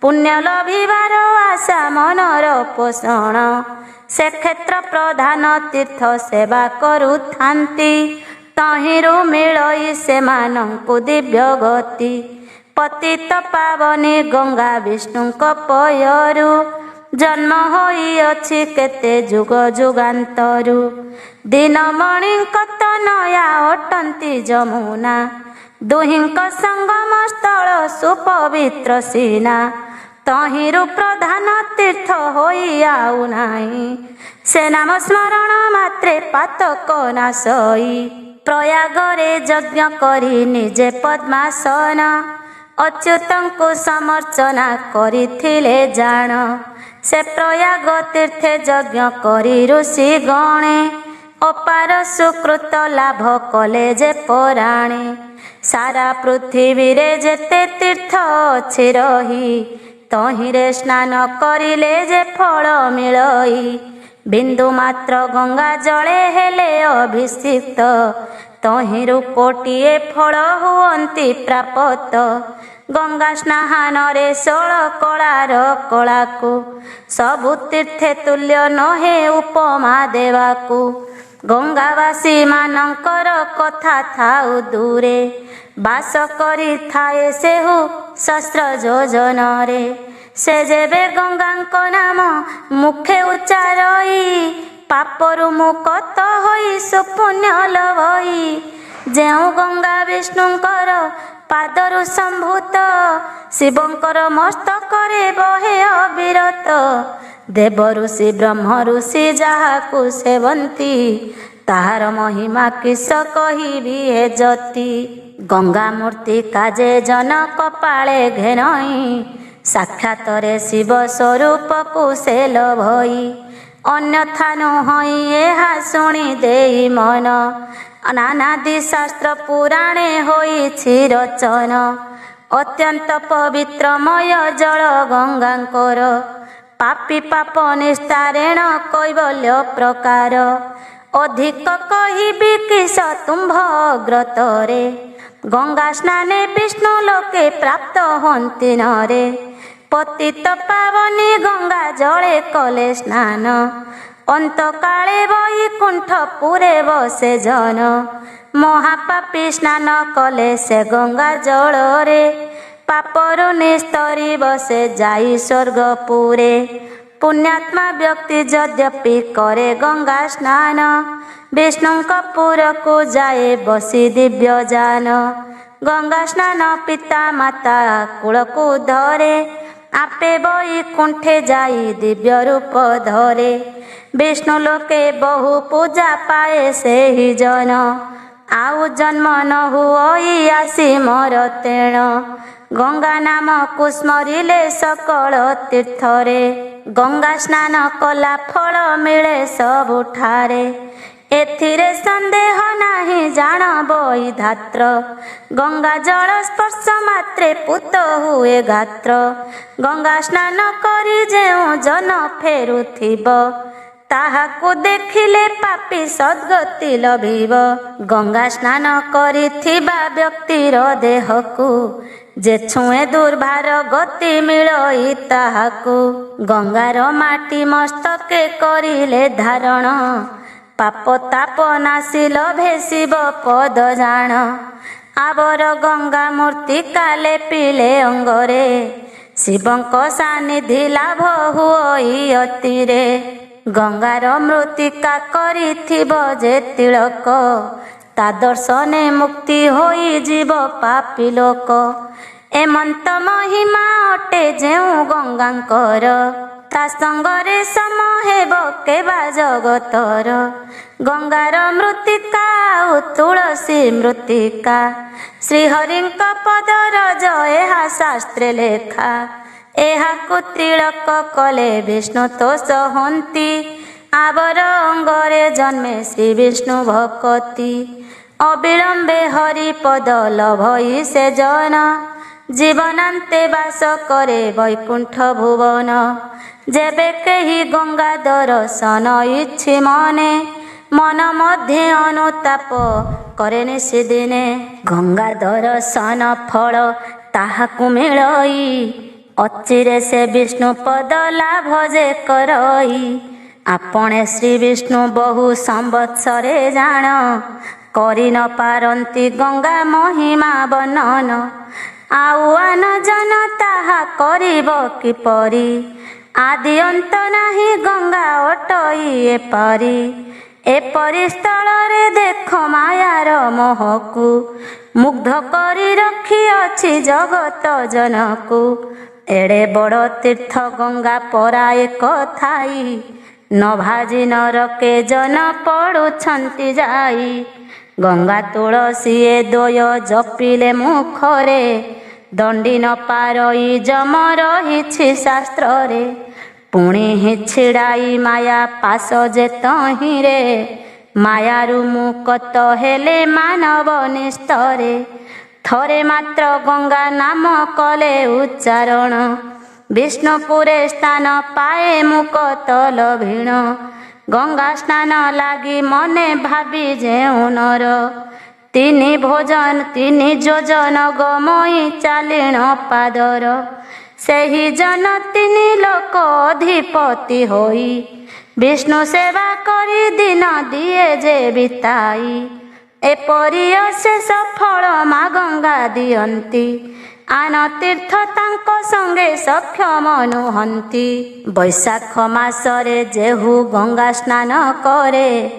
S1: ପୁଣ୍ୟ ଲଭିବାର ଆଶା ମନର ପୋଷଣ। ସେ କ୍ଷେତ୍ର ପ୍ରଧାନ ତୀର୍ଥ ସେବା କରୁଥାନ୍ତି ତହିଁରୁ ମିଳଇ ସେମାନଙ୍କୁ ଦିବ୍ୟ ଗତି। ପତିତ ପାବନୀ ଗଙ୍ଗା ବିଷ୍ଣୁଙ୍କ ପୟରୁ ଜନ୍ମ ହୋଇଅଛି କେତେ ଯୁଗ ଯୁଗାନ୍ତରୁ। ଦିନମଣିଙ୍କ ତନୟା ଅଟନ୍ତି ଯମୁନା ଦୁହିଁଙ୍କ ସଙ୍ଗମ ସ୍ଥଳ ସୁପବିତ୍ର ସିନା। ତହିଁରୁ ପ୍ରଧାନ ତୀର୍ଥ ହୋଇ ଆଉ ନାହିଁ ସେ ନାମ ସ୍ମରଣ ମାତ୍ରେ ପାତକ ନାଶଇ। ପ୍ରୟାଗରେ ଯଜ୍ଞ କରି ନିଜେ ପଦ୍ମାସନ ଅଚ୍ୟୁତଙ୍କୁ ସମର୍ଚ୍ଚନା କରିଥିଲେ ଜାଣ। ସେ ପ୍ରୟାଗ ତୀର୍ଥେ ଯଜ୍ଞ କରି ଋଷି ଗଣେ। ଅପାର ସୁକୃତ ଲାଭ କଲେ ଯେ ପରାଣେ। ସାରା ପୃଥିବୀରେ ଯେତେ ତୀର୍ଥ ଅଛି ରହି, ତହିଁରେ ସ୍ନାନ କରିଲେ ଯେ ଫଳ ମିଳଇ। ବିନ୍ଦୁ ମାତ୍ର ଗଙ୍ଗା ଜଳେ ହେଲେ ଅଭିଷିକ୍ତ, ତହିଁରୁ କୋଟିଏ ଫଳ ହୁଅନ୍ତି ପ୍ରାପତ। ଗଙ୍ଗା ସ୍ନାନରେ 16 କଳାର କଳାକୁ, ସବୁ ତୀର୍ଥେ ତୁଲ୍ୟ ନୁହେଁ ଉପମା ଦେବାକୁ। ଗଙ୍ଗାବାସୀ ମାନଙ୍କର କଥା ଥାଉ ଦୂରେ, ବାସ କରିଥାଏ ସେହୁ ଶସ୍ତ୍ର ଯୋଜନରେ। ସେ ଯେବେ ଗଙ୍ଗାଙ୍କ ନାମ ମୁଖେ ଉଚ୍ଚାରଇ, ପାପରୁ ମୁକ୍ତ ହୋଇ ସୁପୁଣ୍ୟ ଲଭଇ। ଯେଉଁ ଗଙ୍ଗା ବିଷ୍ଣୁଙ୍କର ପାଦରୁ ସମ୍ଭୂତ, ଶିବଙ୍କର ମସ୍ତକରେ ବହେ ଅବିରତ। ଦେବ ଋଷି ବ୍ରହ୍ମ ଋଷି ଯାହାକୁ ସେବନ୍ତି, ତାହାର ମହିମା କିସ କହିବି ଏ ଯତି। ଗଙ୍ଗା ମୂର୍ତ୍ତି କାଜେ ଜନ କପାଳେ ଘେନଇ, ସାକ୍ଷାତରେ ଶିବ ସ୍ୱରୂପକୁ ସେ ଲଭଇ। ଅନ୍ୟଥା ନୁହଇ ଏହା ଶୁଣି ଦେଇ ମନ, ନାନାଦି ଶାସ୍ତ୍ର ପୁରାଣେ ହୋଇଛି ରଚନ। ଅତ୍ୟନ୍ତ ପବିତ୍ରମୟ ଜଳ ଗଙ୍ଗାଙ୍କର, ପାପୀ ପାପ ନିସ୍ତାରେଣ କୈବଲ୍ୟ ପ୍ରକାର। ଅଧିକ କହିବି କିସ ତୁମ୍ଭ ଅଗ୍ରତରେ, ଗଙ୍ଗା ସ୍ନାନେ ବିଷ୍ଣୁ ଲୋକେ ପ୍ରାପ୍ତ ହନ୍ତି ନରେ। ପତିତ ପାବନୀ ଗଙ୍ଗା ଜଳେ କଲେ ସ୍ନାନ, ଅନ୍ତକାଳେ ବୈକୁଣ୍ଠ ପୁରେ ବସେ ଜନ। ମହାପାପୀ ସ୍ନାନ କଲେ ସେ ଗଙ୍ଗା ଜଳରେ, ପାପରୁ ନିସ୍ତରିବ ସେ ଯାଇ ସ୍ୱର୍ଗପୁରେ। ପୁଣ୍ୟାତ୍ମା ବ୍ୟକ୍ତି ଯଦ୍ୟପି କରେ ଗଙ୍ଗା ସ୍ନାନ, ବିଷ୍ଣୁଙ୍କ ପୁରକୁ ଯାଏ ବସି ଦିବ୍ୟ ଯାନ। ଗଙ୍ଗା ସ୍ନାନ ପିତା ମାତା କୂଳକୁ ଧରେ, ଆପେ ବୈକୁଣ୍ଠେ ଯାଇ ଦିବ୍ୟ ରୂପ ଧରେ। ବିଷ୍ଣୁ ଲୋକେ ବହୁ ପୂଜା ପାଏ ସେହି ଜନ, ଆଉ ଜନ୍ମ ନ ହୁଅଇ ଆସି ମର ତେଣ। ଗଙ୍ଗା ନାମକୁ ସ୍ମରିଲେ ସକଳ ତୀର୍ଥରେ, ଗଙ୍ଗା ସ୍ନାନ କଲା ଫଳ ମିଳେ ସବୁଠାରେ। ଏଥିରେ ସନ୍ଦେହ ନାହିଁ ଜାଣ ବୈଧାତ୍ର, ଗଙ୍ଗା ଜଳ ସ୍ପର୍ଶ ମାତ୍ରେ ପୂତ ହୁଏ ଗାତ୍ର। ଗଙ୍ଗା ସ୍ନାନ କରି ଯେଉଁ ଜନ ଫେରୁଥିବ, ତାହାକୁ ଦେଖିଲେ ପାପୀ ସଦ୍ଗତି ଲଭିବ। ଗଙ୍ଗା ସ୍ନାନ କରିଥିବା ବ୍ୟକ୍ତିର ଦେହକୁ, ଯେ ଛୁଏଁ ଦୁର୍ଭାର ଗତି ମିଳଇ ତାହାକୁ। ଗଙ୍ଗାର ମାଟି ମସ୍ତକେ କରିଲେ ଧାରଣ, ପାପ ତାପ ନାଶି ଲଭେ ଶିବ ପଦ ଜାଣ। ଆବର ଗଙ୍ଗା ମୂର୍ତ୍ତିକା ଲେପିଲେ ଅଙ୍ଗରେ, ଶିବଙ୍କ ସାନିଧି ଲାଭ ହୁଅଇ ଅତିରେ। ଗଙ୍ଗାର ମୃତ୍ତିକା କରିଥିବ ଯେ ତିଳକ, ତା ଦର୍ଶନେ ମୁକ୍ତି ହୋଇଯିବ ପାପୀ ଲୋକ। ଏମନ୍ତ ମହିମା ଅଟେ ଯେଉଁ ଗଙ୍ଗାଙ୍କର, ତା ସଙ୍ଗରେ ସମ ହେବ କେବା ଜଗତର। ଗଙ୍ଗାର ମୃତ୍ତିକା ଆଉ ତୁଳସୀ ମୃତ୍ତିକା, ଶ୍ରୀହରିଙ୍କ ପଦରଜ ଏହା ଶାସ୍ତ୍ରେ ଲେଖା। ଏହାକୁ ତିଳକ କଲେ ବିଷ୍ଣୁ ତୋଷ ହନ୍ତି, ଆବର ଅଙ୍ଗରେ ଜନ୍ମେ ଶ୍ରୀ ବିଷ୍ଣୁ ଭକତି। ଅବିଳମ୍ବେ ହରିପଦ ଲଭଇ ସେ ଜନ, ଜୀବନାନ୍ତେ ବାସ କରେ ବୈକୁଣ୍ଠ ଭୁବନ। ଯେବେ କେହି ଗଙ୍ଗା ଦର୍ଶନ ଇଚ୍ଛି ମନେ, ମନ ମଧ୍ୟେ ଅନୁତାପ କରେ ନିଶିଦିନେ। ଗଙ୍ଗା ଦର୍ଶନ ଫଳ ତାହାକୁ ମିଳଇ, ଅଚିରେ ସେ ବିଷ୍ଣୁ ପଦ ଲାଭ ଯେ କରଇ। ଆପଣେ ଶ୍ରୀ ବିଷ୍ଣୁ ବହୁ ସମ୍ବତ୍ସରେ ଜାଣ, କରି ନ ପାରନ୍ତି ଗଙ୍ଗା ମହିମା ବର୍ଣ୍ଣନ। ଆଉ ଆନ ଜନ ତାହା କରିବ କିପରି, ଆଦି ଅନ୍ତ ନାହିଁ ଗଙ୍ଗା ଅଟଇ ଏପରି। ଏପରି ସ୍ଥଳରେ ଦେଖ ମାୟାର ମୋହକୁ, ମୁଗ୍ଧ କରି ରଖିଅଛି ଜଗତ ଜନକୁ। ଏଡ଼େ ବଡ଼ ତୀର୍ଥ ଗଙ୍ଗା ପରା ଏକ ଥାଇ, ନ ଭାଜି ନରକେ ଜନ ପଡ଼ୁଛନ୍ତି ଯାଇ। ଗଙ୍ଗା ତୁଳସୀ ଏ ଦ୍ୱୟ ଜପିଲେ ମୁଖରେ, ଦଣ୍ଡି ନ ପାରଇ ଯମ ରହିଛି ଶାସ୍ତ୍ରରେ। ପୁଣି ହିଁ ଛିଡ଼ାଇ ମାୟା ପାଶ ଯେ ତହିଁରେ। ମାୟାରୁ ମୁକ୍ତ ହେଲେ ମାନବ ନିସ୍ତରେ। ଥରେ ମାତ୍ର ଗଙ୍ଗା ନାମ କଲେ ଉଚ୍ଚାରଣ। ବିଷ୍ଣୁପୁରେ ସ୍ଥାନ ପାଏ ମୁକ୍ତ ଲଭିଣ। ଗଙ୍ଗା ସ୍ନାନ ଲାଗି ମନେ ଭାବି ଯେଉଁ ନର। ତିନି ଭୋଜନ ତିନି ଯୋଜନ ଗମଇ ଚାଲିଣ ପାଦର। ସେହି ଜନ ତିନି ଲୋକ ଅଧିପତି ହୋଇ। ବିଷ୍ଣୁ ସେବା କରି ଦିନ ଦିଏ ଯେ ବିତାଇ। ଏପରି ଅଶେଷ ଫଳ ମା ଗଙ୍ଗା ଦିଅନ୍ତି। ଆନ ତୀର୍ଥ ତାଙ୍କ ସଙ୍ଗେ ସକ୍ଷମ ନୁହନ୍ତି। ବୈଶାଖ ମାସରେ ଯେହୁ ଗଙ୍ଗା ସ୍ନାନ କରେ।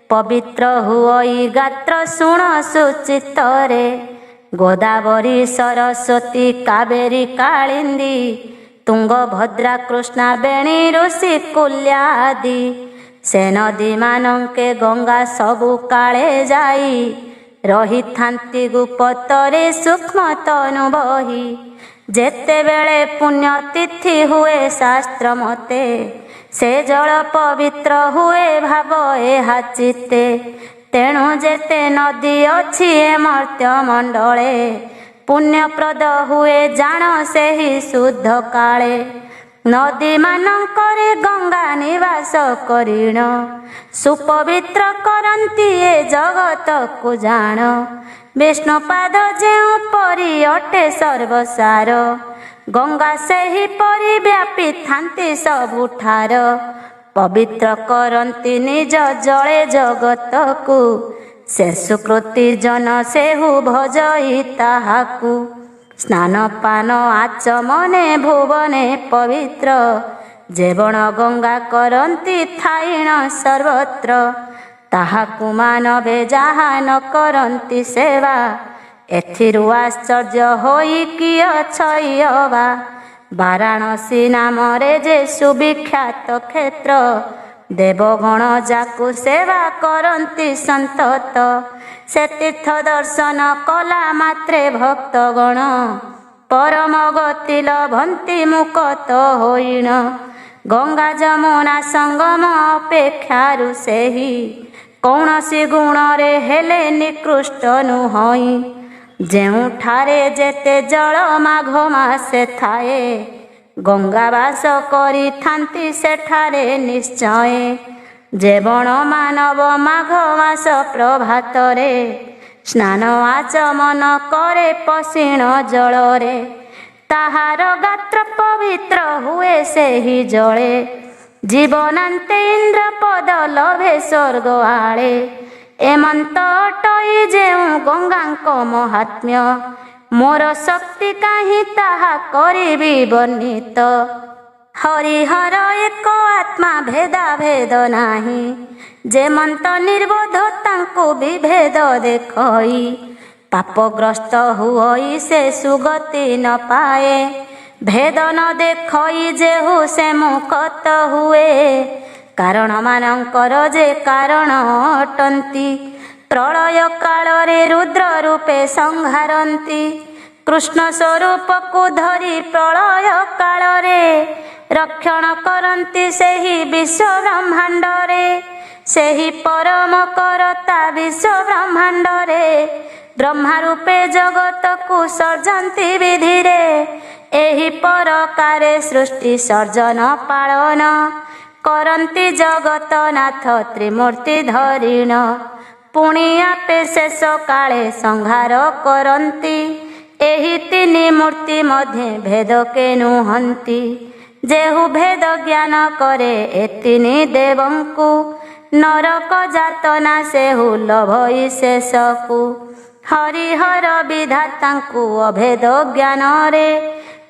S1: ପବିତ୍ର ହୁଅଇ ଗାତ୍ର ଶୁଣ ସୁଚିତ୍ତରେ। ଗୋଦାବରୀ ସରସ୍ୱତୀ କାବେରୀ କାଳିନ୍ଦୀ। ତୁଙ୍ଗଭଦ୍ରା କୃଷ୍ଣା ବେଣୀ ଋଷି କୁଲ୍ୟା ଆଦି। ସେ ନଦୀମାନଙ୍କେ ଗଙ୍ଗା ସବୁ କାଳେ ଯାଇ। ରହିଥାନ୍ତି ଗୁପ୍ତରେ ସୂକ୍ଷ୍ମ ତନୁ ବହି। ଯେତେବେଳେ ପୁଣ୍ୟ ତିଥି ହୁଏ ଶାସ୍ତ୍ର ମତେ। ସେ ଜଳ ପବିତ୍ର ହୁଏ ଭାବ ଏହା ଚିତ୍ତେ। ତେଣୁ ଯେତେ ନଦୀ ଅଛି ଏ ମର୍ତ୍ତ୍ୟ ମଣ୍ଡଳେ। ପୁଣ୍ୟପ୍ରଦ ହୁଏ ଜାଣ ସେହି ଶୁଦ୍ଧ କାଳେ। ନଦୀମାନଙ୍କରେ ଗଙ୍ଗା ନିବାସ କରିଣ। ସୁପବିତ୍ର କରନ୍ତି ଏ ଜଗତକୁ ଜାଣ। ବିଷ୍ଣୁପାଦ ଯେଉଁ ପରି ଅଟେ ସର୍ବସାର। ଗଙ୍ଗା ସେହିପରି ବ୍ୟାପିଥାନ୍ତି ସବୁଠାର। ପବିତ୍ର କରନ୍ତି ନିଜ ଜଳେ ଜଗତକୁ। ସେ ସୁକୃତି ଜନ ସେହୁ ଭଜଇ ତାହାକୁ। ସ୍ନାନ ପାନ ଆଚମନେ ଭୁବନେ ପବିତ୍ର। ଯେବଣ ଗଙ୍ଗା କରନ୍ତି ଥାଇଣ ସର୍ବତ୍ର। ତାହାକୁ ମାନବେ ଯାହା ନ କରନ୍ତି ସେବା। ଏଥିରୁ ଆଶ୍ଚର୍ଯ୍ୟ ହୋଇ କିଏ ଅଛଇ ଅବା। ବାରାଣସୀ ନାମରେ ଯେ ସୁବିଖ୍ୟାତ କ୍ଷେତ୍ର। ଦେବଗଣ ଯାକୁ ସେବା କରନ୍ତି ସନ୍ତତ। ସେ ତୀର୍ଥ ଦର୍ଶନ କଲା ମାତ୍ରେ ଭକ୍ତଗଣ। ପରମ ଗତି ଲଭନ୍ତି ମୁକ୍ତ ହୋଇଣ। ଗଙ୍ଗା ଯମୁନା ସଙ୍ଗମ ଅପେକ୍ଷାରୁ ସେହି। କୌଣସି ଗୁଣରେ ହେଲେ ନିକୃଷ୍ଟ ନୁହଇଁ। ଯେଉଁଠାରେ ଯେତେ ଜଳ ମାଘ ମାସେ ଥାଏ। ଗଙ୍ଗା ବାସ କରିଥାନ୍ତି ସେଠାରେ ନିଶ୍ଚୟ। ଯେବଣ ମାନବ ମାଘ ମାସ ପ୍ରଭାତରେ। ସ୍ନାନ ଆଚମନ କରେ ପଶିଣ ଜଳରେ। ତାହାର ଗାତ୍ର ପବିତ୍ର ହୁଏ ସେହି ଜଳେ। ଜୀବନାନ୍ତେ ଇନ୍ଦ୍ର ପଦ ଲଭେ ସ୍ୱର୍ଗ ଆଳେ। ଏମନ୍ତ ଅଟଇ ଯେଉଁ ଗଙ୍ଗାଙ୍କ ମହାତ୍ମ୍ୟ। ମୋର ଶକ୍ତି କାହିଁ ତାହା କରିବି ବର୍ଣ୍ଣିତ। ହରିହର ଏକ ଆତ୍ମା ଭେଦା ଭେଦ ନାହିଁ। ଯେମନ୍ତ ନିର୍ବୋଧ ତାଙ୍କୁ ବିଭେଦ ଦେଖଇ। ପାପଗ୍ରସ୍ତ ହୁଅଇ ସେ ସୁଗତି ନ ପାଏ। ଭେଦ ନ ଦେଖଇ ଯେହୁ ସେ ମୁକ୍ତ ହୁଏ। କାରଣ ମାନଙ୍କର ଯେ କାରଣ ଅଟନ୍ତି। ପ୍ରଳୟ କାଳରେ ରୁଦ୍ର ରୂପେ ସଂହାରନ୍ତି। କୃଷ୍ଣ ସ୍ୱରୂପକୁ ଧରି ପ୍ରଳୟ କାଳରେ। ରକ୍ଷଣ କରନ୍ତି ସେହି ବିଶ୍ୱ ବ୍ରହ୍ମାଣ୍ଡରେ। ସେହି ପରମ କରତା ବିଶ୍ୱ ବ୍ରହ୍ମାଣ୍ଡରେ। ବ୍ରହ୍ମା ରୂପେ ଜଗତକୁ ସର୍ଜନ୍ତି ବିଧିରେ। ଏହି ପରକାରେ ସୃଷ୍ଟି ସର୍ଜନ ପାଳନ। କରନ୍ତି ଜଗତ ନାଥ ତ୍ରିମୂର୍ତ୍ତି ଧରିଣ। ପୁଣି ଆପେ ଶେଷ କାଳେ ସଂହାର କରନ୍ତି। ଏହି ତିନି ମୂର୍ତ୍ତି ମଧ୍ୟେ ଭେଦ କେ ନୁହନ୍ତି। ଯେହୁ ଭେଦ ଜ୍ଞାନ କରେ ଏ ତିନି ଦେବଙ୍କୁ। ନରକ ଯାତନା ସେହୁ ଲଭଇ ଶେଷକୁ। ହରିହର ବିଧାତାଙ୍କୁ ଅଭେଦ ଜ୍ଞାନରେ।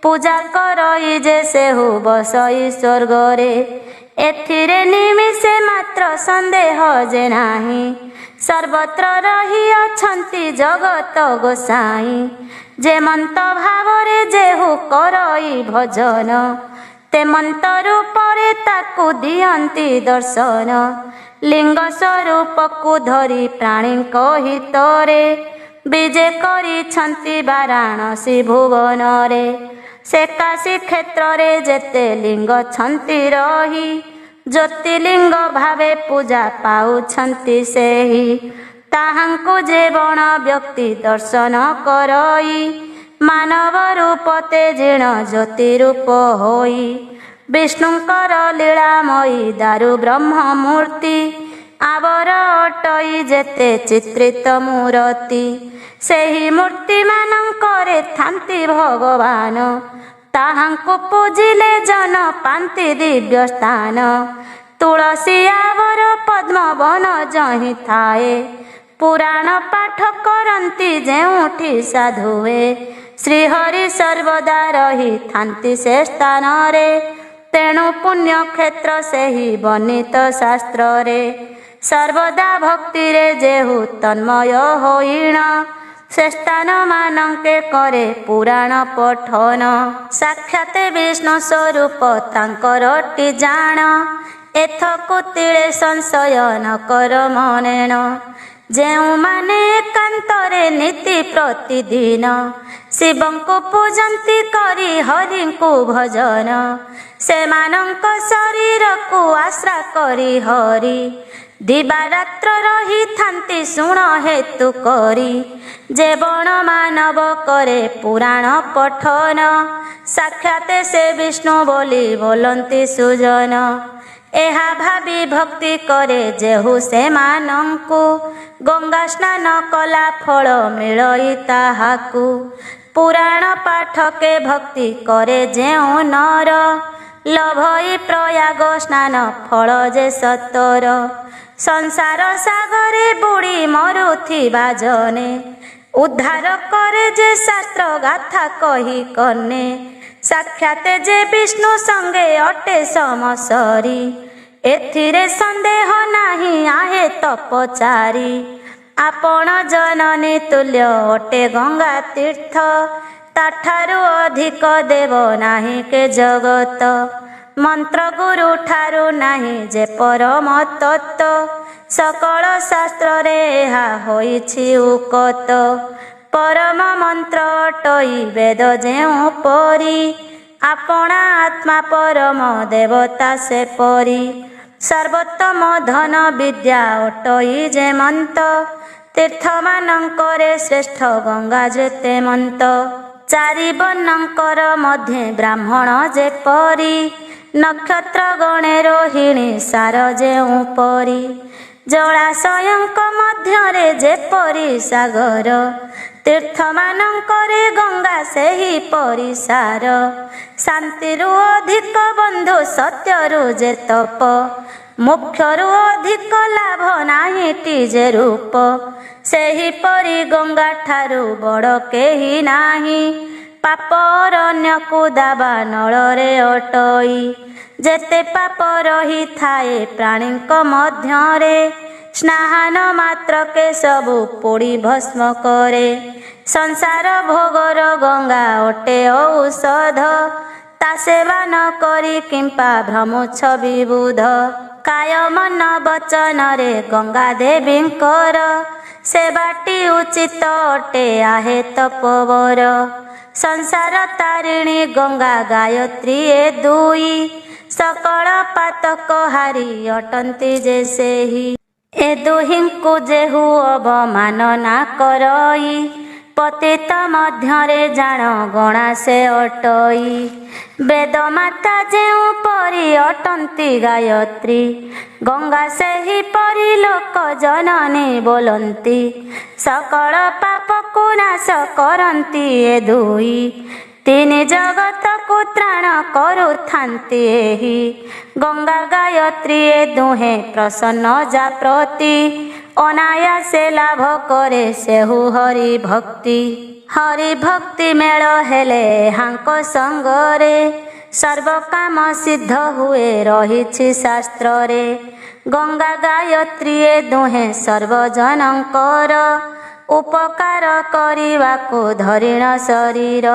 S1: ପୂଜା କରଇ ଯେ ସେହୁ ବସଇ ସ୍ୱର୍ଗରେ। ଏଥିରେ ନିମିଷେ ମାତ୍ର ସନ୍ଦେହ ଯେ ନାହିଁ। ସର୍ବତ୍ର ରହି ଅଛନ୍ତି ଜଗତ ଗୋସାଇଁ। ଯେମନ୍ତ ଭାବରେ ଯେହୁ କରଇ ଭଜନ। ତେମନ୍ତ ରୂପରେ ତାକୁ ଦିଅନ୍ତି ଦର୍ଶନ। ଲିଙ୍ଗ ସ୍ୱରୂପକୁ ଧରି ପ୍ରାଣୀଙ୍କ ହିତରେ। ବିଜେ କରିଛନ୍ତି ବାରାଣସୀ ଭୁବନରେ। ସେକାଶୀ କ୍ଷେତ୍ରରେ ଯେତେ ଲିଙ୍ଗ ଛନ୍ତି ରହି, ଜ୍ୟୋତିର୍ଲିଙ୍ଗ ଭାବେ ପୂଜା ପାଉଛନ୍ତି ସେହି। ତାହାଙ୍କୁ ଯେ ବଣ ବ୍ୟକ୍ତି ଦର୍ଶନ କରଇ, ମାନବ ରୂପ ତେଜିଣ ଜ୍ୟୋତି ରୂପ ହୋଇ। ବିଷ୍ଣୁଙ୍କର ଲୀଳାମୟୀ ଦାରୁ ବ୍ରହ୍ମ ମୂର୍ତ୍ତି, ଆବର ଅଟଇ ଯେତେ ଚିତ୍ରିତ ମୂରତି। ସେହି ମୂର୍ତ୍ତିମାନଙ୍କରେ ଥାନ୍ତି ଭଗବାନ, ତାହାଙ୍କୁ ପୂଜିଲେ ଜନ ପାନ୍ତି ଦିବ୍ୟ ସ୍ଥାନ। ତୁଳସୀ ଆବର ପଦ୍ମବନ ଯହିଁ ଥାଏ, ପୁରାଣ ପାଠ କରନ୍ତି ଯେଉଁଠି ସାଧୁଏ। ଶ୍ରୀହରି ସର୍ବଦା ରହିଥାନ୍ତି ସେ ସ୍ଥାନରେ, ତେଣୁ ପୁଣ୍ୟକ୍ଷେତ୍ର ସେହି ବର୍ଣ୍ଣିତ ଶାସ୍ତ୍ରରେ। ସର୍ବଦା ଭକ୍ତିରେ ଯେହୁ ତନ୍ମୟ ହୋଇଣ, ସେ ସ୍ଥାନ ମାନଙ୍କେ କରେ ପୁରାଣ ପଠନ। ସାକ୍ଷାତ ବିଷ୍ଣୁ ସ୍ୱରୂପ ତାଙ୍କରଟି ଜାଣ, ଏଥକୁ ତିଳେ ସଂଶୟ ନ କର ମନେଣ। ଯେଉଁମାନେ ଏକାନ୍ତରେ ନୀତି ପ୍ରତିଦିନ, ଶିବଙ୍କୁ ପୂଜନ୍ତି କରି ହରିଙ୍କୁ ଭଜନ। ସେମାନଙ୍କ ଶରୀରକୁ ଆଶ୍ରା କରି ହରି, ଦିବାରାତ୍ର ରହିଥାନ୍ତି ଶୁଣ ହେତୁ କରି। ଯେ ବଣ ମାନବ କରେ ପୁରାଣ ପଠନ, ସାକ୍ଷାତ ସେ ବିଷ୍ଣୁ ବୋଲି ବୋଲନ୍ତି ସୁଜନ। ଏହା ଭାବି ଭକ୍ତି କରେ ଯେହୁ ସେମାନଙ୍କୁ, ଗଙ୍ଗା ସ୍ନାନ କଲା ଫଳ ମିଳଇ ତାହାକୁ। ପୁରାଣ ପାଠକେ ଭକ୍ତି କରେ ଯେଉଁ ନର, ଲଭଇ ପ୍ରୟାଗ ସ୍ନାନ ଫଳ ଯେ ସତର। ସଂସାର ସାଗରେ ବୁଡ଼ି ମରୁଥିବା ଜନେ, ଉଦ୍ଧାର କରେ ଯେ ଶାସ୍ତ୍ର ଗାଥା କହି କନେ। ସାକ୍ଷାତ ଯେ ବିଷ୍ଣୁ ସଙ୍ଗେ ଅଟେ ସମସରି, ଏଥିରେ ସନ୍ଦେହ ନାହିଁ ଆହେ ତପଚାରି। ଆପଣ ଜନନୀ ତୁଲ୍ୟ ଅଟେ ଗଙ୍ଗା ତୀର୍ଥ, ତାଠାରୁ ଅଧିକ ଦେବ ନାହିଁ କେ ଜଗତ। ମନ୍ତ୍ର ଗୁରୁ ଠାରୁ ନାହିଁ ଯେ ପରମ ତତ୍ତ୍ୱ, ସକଳ ଶାସ୍ତ୍ରରେ ଏହା ହୋଇଛି ଉକତ। ପରମ ମନ୍ତ୍ର ଅଟଇ ବେଦ ଯେଉଁ ପରି, ଆପଣା ଆତ୍ମା ପରମ ଦେବତା ସେପରି। ସର୍ବୋତ୍ତମ ଧନ ବିଦ୍ୟା ଅଟଇ ଯେ ମନ୍ତ, ତୀର୍ଥମାନଙ୍କରେ ଶ୍ରେଷ୍ଠ ଗଙ୍ଗା ଯେତେ ମନ୍ତ। ଚାରି ବର୍ଣ୍ଣଙ୍କର ମଧ୍ୟେ ବ୍ରାହ୍ମଣ ଯେପରି, ନକ୍ଷତ୍ର ଗଣେ ରୋହିଣୀ ସାର ଯେଉଁ ପରି। ଜଳାଶୟଙ୍କ ମଧ୍ୟରେ ଯେପରି ସାଗର, ତୀର୍ଥମାନଙ୍କରେ ଗଙ୍ଗା ସେହିପରି ସାର। ଶାନ୍ତିରୁ ଅଧିକ ବନ୍ଧୁ ସତ୍ୟରୁ ଯେ ତପ, ମୋକ୍ଷରୁ ଅଧିକ ଲାଭ ନାହିଁଟି ଯେ ରୂପ। ସେହିପରି ଗଙ୍ଗା ଠାରୁ ବଡ଼ କେହି ନାହିଁ, ପାପ ଅରଣ୍ୟକୁ ଦାବା ନଳରେ ଅଟଇ। ଯେତେ ପାପ ରହିଥାଏ ପ୍ରାଣୀଙ୍କ ମଧ୍ୟରେ, ସ୍ନାନ ମାତ୍ରକେ ସବୁ ପୋଡ଼ି ଭସ୍ମ କରେ। ସଂସାର ଭୋଗର ଗଙ୍ଗା ଅଟେ ଔଷଧ, ତା ସେବା ନ କରି କିମ୍ପା ଭ୍ରମୁଛ ବିବୁଧ। କାୟ ମନ ବଚନରେ ଗଙ୍ଗା ଦେବୀଙ୍କର, ସେବାଟି ଉଚିତ ଅଟେ ଆହେ ତପବର। ସଂସାର ତାରିଣୀ ଗଙ୍ଗା ଗାୟତ୍ରୀ ଏ ଦୁଇ, ସକଳ ପାତକ ହାରି ଅଟନ୍ତି ଯେ ସେହି। ଏ ଦୁହିଁଙ୍କୁ ଯେହୁ ଅବମାନନା କରଇ, ପତିତ ମଧ୍ୟରେ ଜାଣ ଗଣା ସେ ଅଟଇ। ବେଦମାତା ଯେଉଁ ପରି ଅଟନ୍ତି ଗାୟତ୍ରୀ, ଗଙ୍ଗା ସେହିପରି ଲୋକ ଜନନୀ ବୋଲନ୍ତି। ସକଳ ପାପକୁ ନାଶ କରନ୍ତି ଏ ଦୁଇ, ତିନି ଜଗତକୁ ତ୍ରାଣ କରୁଥାନ୍ତି ଏହି। ଗଙ୍ଗା ଗାୟତ୍ରୀ ଏ ଦୁହେଁ ପ୍ରସନ୍ନ ଯା ପ୍ରତି, ଅନାୟାସେ ଲାଭ କରେ ସେହୁ ହରି ଭକ୍ତି। ହରି ଭକ୍ତି ମେଳ ହେଲେ ହାଙ୍କ ସଙ୍ଗରେ, ସର୍ବ କାମ ସିଦ୍ଧ ହୁଏ ରହିଛି ଶାସ୍ତ୍ରରେ। ଗଙ୍ଗା ଗାୟତ୍ରୀ ଏ ଦୁହେଁ ସର୍ବଜନଙ୍କର, ଉପକାର କରିବାକୁ ଧରିଣ ଶରୀର।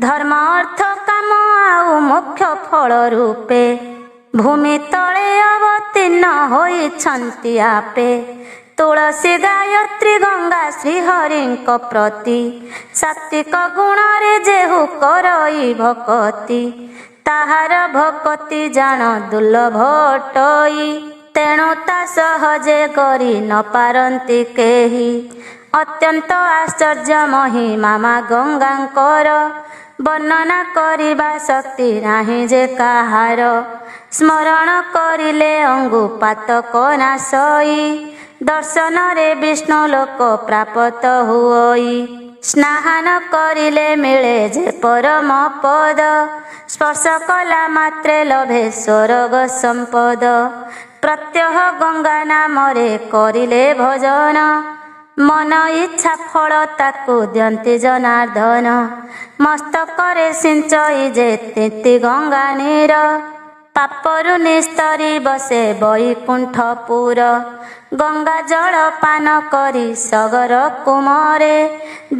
S1: ଧର୍ମ ଅର୍ଥ କାମ ଆଉ ମୋକ୍ଷ ଫଳ ରୂପେ, ଭୂମି ତଳେ ଅବତୀର୍ଣ୍ଣ ହୋଇଛନ୍ତି ଆପେ। तुलसी गायत्री गंगा श्रीहरिଙ୍କ प्रति सात्विक गुणरे जेहु करई भक्ति ताहार भक्ति जान दुर्लभ अटई तेणु ता सहजे करी न पारନ୍ତି केही अत्यंत आश्चर्य महिमा मा गंगांकर वर्णना करिबा शक्ति नाही जे काहार स्मरण करिले अंगुपातक नाशई दर्शन रे विष्णु लोक प्राप्त हुई स्नान करिले मिले जे परम पद स्पर्श कला मात्रे लभे स्वर्ग संपद प्रत्यह गंगा नाम रे करिले भजन मन इच्छा फल ताकु दियंती जनार्दन मस्तक रे सिंचई जे तीर्ति गंगा नीर पापरु निस्तरी बसे वैकुंठपुर गंगा जल पान करी सगर कुमरे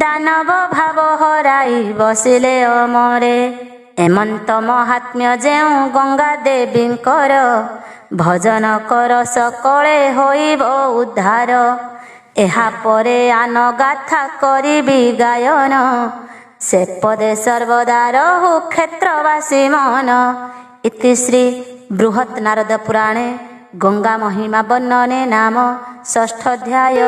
S1: दानव भाव हराई बसिले अमरे एमंत महात्म्य जेउ गंगा देवींकर भजन कर सकले होइब उद्धार एहा परे आन गाथा करिबी गायन से पदे सर्वदा रहु क्षेत्रवासी मन इति श्री बृहत् नारद पुराणे गंगा महिमा वर्णने नाम षष्ठ अध्याय।